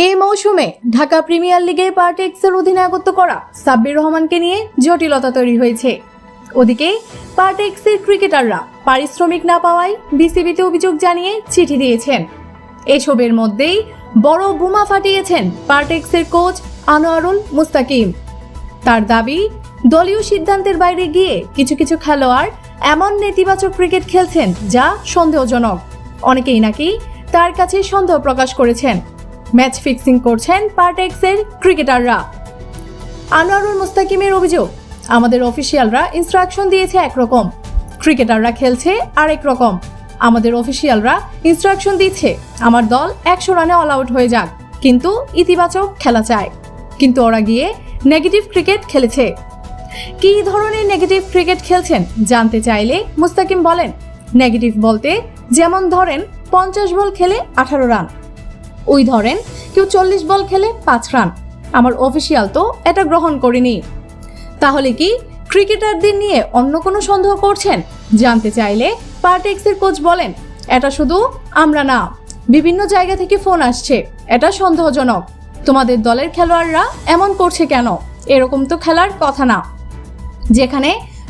এই মৌসুমে ঢাকা প্রিমিয়ার লিগে পার্টেক্সের অধিনায়কত্ব করা সাব্বির রহমানকে নিয়ে জটিলতা তৈরি হয়েছে। ওদিকে পার্টেক্সের ক্রিকেটাররা পারিশ্রমিক না পাওয়ায় বিসিবিতে অভিযোগ জানিয়ে চিঠি দিয়েছেন। এসবের মধ্যেই বড় বোমা ফাটিয়েছেন পার্টেক্সের কোচ আনোয়ারুল মুস্তাকিম। তার দাবি, দলীয় সিদ্ধান্তের বাইরে গিয়ে কিছু কিছু খেলোয়াড় এমন নেতিবাচক ক্রিকেট খেলছেন যা সন্দেহজনক। অনেকেই নাকি তার কাছে সন্দেহ প্রকাশ করেছেন। ম্যাচ ফিক্সিং করছেন পার্টেক্সের ক্রিকেটাররা। আনোয়ারুল মুস্তাকিমের অভিযোগ, আমাদের অফিসিয়ালরা ইনস্ট্রাকশন দিয়েছে একরকম, ক্রিকেটাররা খেলছে আরেক রকম। আমাদের অফিসিয়ালরা ইনস্ট্রাকশন দিচ্ছে আমার দল 100 রানে অল আউট হয়ে যাক, কিন্তু ইতিবাচক খেলা চায়, কিন্তু ওরা গিয়ে নেগেটিভ ক্রিকেট খেলেছে। কী ধরনের নেগেটিভ ক্রিকেট খেলছেন জানতে চাইলে মুস্তাকিম বলেন, নেগেটিভ বলতে যেমন ধরেন 50 বল খেলে 18 রান, ওই ধরেন কেউ 40 বল খেলে 5 রান। আমার অফিসিয়াল তো এটা গ্রহণ করেনি। তাহলে কি ক্রিকেটারদের নিয়ে অন্য কোনো সন্দেহ করছেন জানতে চাইলে পার্টেক্সের কোচ বলেন, এটা শুধু আমরা না, বিভিন্ন জায়গা থেকে ফোন আসছে, এটা সন্দেহজনক। তোমাদের দলের খেলোয়াড়রা এমন করছে কেন? এরকম তো খেলার কথা না। যেখানে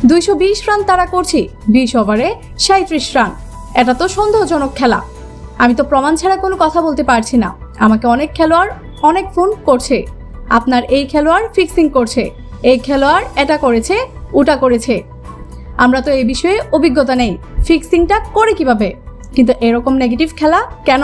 220 রান তারা করছি 20 ওভারে 37 রান, এটা তো সন্দেহজনক খেলা। আমি তো প্রমাণ ছাড়া কোনো কথা বলতে পারছি না। আমাকে অনেক খেলোয়াড় অনেক ফোন করছে, আপনার এই খেলোয়াড় ফিক্সিং করছে, এই খেলোয়াড় এটা করেছে ওটা করেছে। আমরা তো এই বিষয়ে অভিজ্ঞতা নেই, ফিক্সিংটা করে কিভাবে, কিন্তু এরকম নেগেটিভ খেলা কেন?